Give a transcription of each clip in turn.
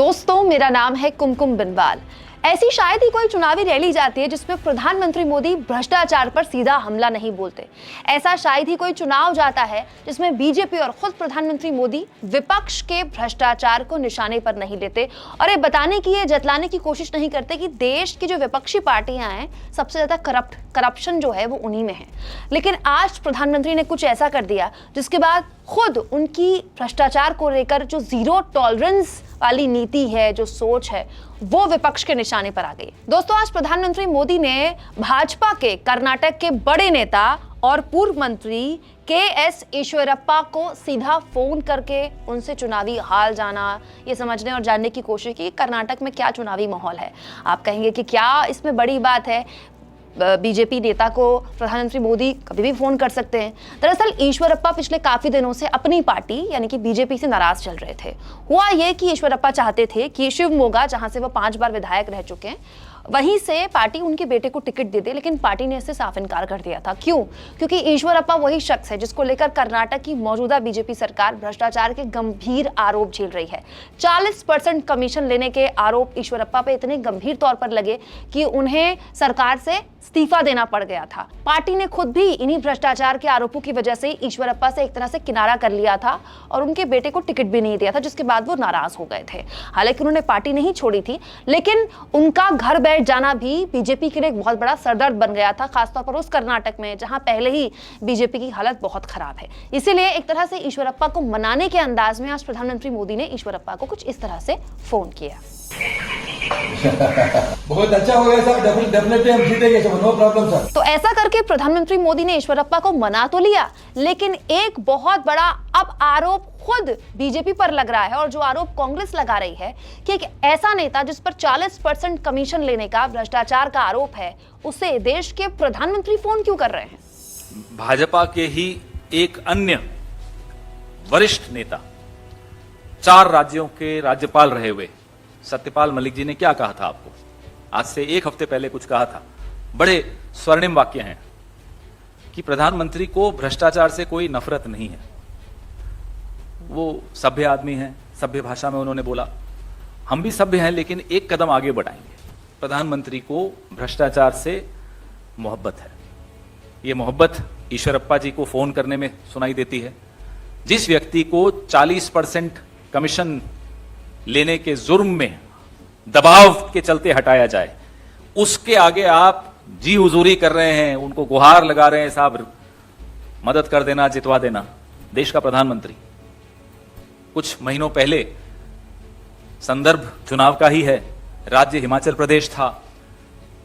दोस्तों, मेरा नाम है कुमकुम बिनवाल। ऐसी शायद ही कोई चुनावी रैली जाती है जिसमें प्रधानमंत्री मोदी भ्रष्टाचार पर सीधा हमला नहीं बोलते। ऐसा शायद ही कोई चुनाव जाता है जिसमें बीजेपी और खुद प्रधानमंत्री मोदी विपक्ष के भ्रष्टाचार को निशाने पर नहीं लेते और ये बताने की, ये जतलाने की कोशिश नहीं करते कि देश की जो विपक्षी पार्टियां हैं सबसे ज्यादा करप्शन जो है वो उन्हीं में है। लेकिन आज प्रधानमंत्री ने कुछ ऐसा कर दिया जिसके बाद खुद उनकी भ्रष्टाचार को लेकर जो जीरो टॉलरेंस वाली नीति है, जो सोच है, वो विपक्ष के निशाने पर आ गई। दोस्तों, आज प्रधानमंत्री मोदी ने भाजपा के कर्नाटक के बड़े नेता और पूर्व मंत्री के.एस. ईश्वरप्पा को सीधा फोन करके उनसे चुनावी हाल जाना, ये समझने और जानने की कोशिश की कर्नाटक में क्या चुनावी माहौल है। आप कहेंगे कि क्या इसमें बड़ी बात है, बीजेपी नेता को प्रधानमंत्री मोदी कभी भी फोन कर सकते हैं। दरअसल ईश्वरप्पा पिछले काफी दिनों से अपनी पार्टी यानी कि बीजेपी से नाराज चल रहे थे। हुआ ये कि ईश्वरप्पा चाहते थे कि शिवमोगा, जहां से वो 5 बार विधायक रह चुके हैं, वहीं से पार्टी उनके बेटे को टिकट दे दे, लेकिन पार्टी ने इससे साफ इनकार कर दिया था। क्यों? क्योंकि ईश्वरप्पा वही शख्स है जिसको लेकर कर्नाटक की मौजूदा बीजेपी सरकार भ्रष्टाचार के गंभीर आरोप झेल रही है। 40% कमीशन लेने के आरोप ईश्वरप्पा पे इतने गंभीर तौर पर लगे कि उन्हें सरकार से इस्तीफा देना पड़ गया था। पार्टी ने खुद भी इन्हीं भ्रष्टाचार के आरोपों की वजह से ईश्वरप्पा से एक तरह से किनारा कर लिया था और उनके बेटे को टिकट भी नहीं दिया था, जिसके बाद वो नाराज हो गए थे। हालांकि उन्होंने पार्टी नहीं छोड़ी थी, लेकिन उनका घर बैठ जाना भी बीजेपी के लिए एक बहुत बड़ा सरदर्द बन गया था, खासतौर पर उस कर्नाटक में जहां पहले ही बीजेपी की हालत बहुत खराब है। इसीलिए एक तरह से ईश्वरप्पा को मनाने के अंदाज में आज प्रधानमंत्री मोदी ने ईश्वरप्पा को कुछ इस तरह से फोन किया। बहुत अच्छा हो गया सर, डेफिनेटली हम जीतेंगे सर, नो प्रॉब्लम सर। तो ऐसा करके प्रधानमंत्री मोदी ने ईश्वरप्पा को मना तो लिया, लेकिन एक बहुत बड़ा अब आरोप खुद बीजेपी पर लग रहा है और जो आरोप कांग्रेस लगा रही है कि एक ऐसा नेता जिस पर 40% कमीशन लेने का भ्रष्टाचार का आरोप है, उसे देश के प्रधानमंत्री फोन क्यों कर रहे हैं। भाजपा के ही एक अन्य वरिष्ठ नेता, 4 राज्यों के राज्यपाल रहे हुए सत्यपाल मलिक जी ने क्या कहा था आपको? आज से 1 हफ्ते पहले कुछ कहा था, बड़े स्वर्णिम वाक्य हैं कि प्रधानमंत्री को भ्रष्टाचार से कोई नफरत नहीं है, वो सभ्य आदमी हैं। सभ्य भाषा में उन्होंने बोला, हम भी सभ्य हैं लेकिन एक कदम आगे बढ़ाएंगे। प्रधानमंत्री को भ्रष्टाचार से मोहब्बत है। ये मोहब्बत ईश्वरप्पा जी को फोन करने में सुनाई देती है। जिस व्यक्ति को 40% कमीशन लेने के जुर्म में दबाव के चलते हटाया जाए, उसके आगे आप जी हुजूरी कर रहे हैं, उनको गुहार लगा रहे हैं, साहब मदद कर देना, जितवा देना। देश का प्रधानमंत्री, कुछ महीनों पहले संदर्भ चुनाव का ही है, राज्य हिमाचल प्रदेश था,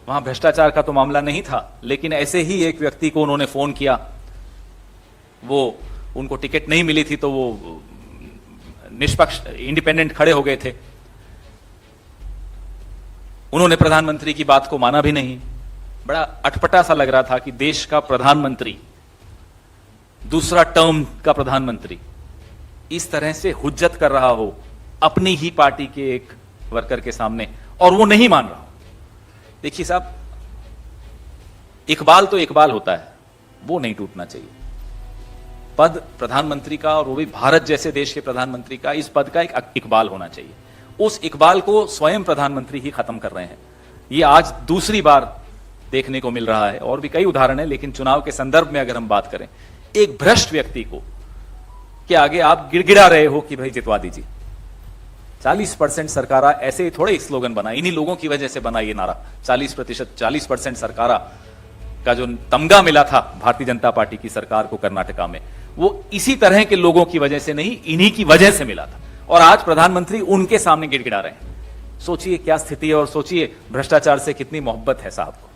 वहां भ्रष्टाचार का तो मामला नहीं था, लेकिन ऐसे ही एक व्यक्ति को उन्होंने फोन किया, वो उनको टिकट नहीं मिली थी तो वो निष्पक्ष इंडिपेंडेंट खड़े हो गए थे। उन्होंने प्रधानमंत्री की बात को माना भी नहीं। बड़ा अटपटा सा लग रहा था कि देश का प्रधानमंत्री, दूसरा टर्म का प्रधानमंत्री, इस तरह से हुज्जत कर रहा हो अपनी ही पार्टी के एक वर्कर के सामने और वो नहीं मान रहा हो। देखिए साहब, इकबाल तो इकबाल होता है, वो नहीं टूटना चाहिए। पद प्रधानमंत्री का, और वो भी भारत जैसे देश के प्रधानमंत्री का, इस पद का एक इकबाल होना चाहिए। उस इकबाल को स्वयं प्रधानमंत्री ही खत्म कर रहे हैं। ये आज दूसरी बार देखने को मिल रहा है, और भी कई उदाहरण है, लेकिन चुनाव के संदर्भ में अगर हम बात करें, एक भ्रष्ट व्यक्ति को के आगे आप गिड़गिड़ा रहे हो कि भाई जितवा दीजिए। 40% सरकारा, ऐसे ही थोड़े स्लोगन बना, इन्हीं लोगों की वजह से बना ये नारा। 40% सरकारा का जो तमगा मिला था भारतीय जनता पार्टी की सरकार को कर्नाटका में, वो इसी तरह के लोगों की वजह से नहीं, इन्हीं की वजह से मिला था। और आज प्रधानमंत्री उनके सामने गिड़गिड़ा रहे हैं। सोचिए क्या स्थिति है, और सोचिए भ्रष्टाचार से कितनी मोहब्बत है साहब को।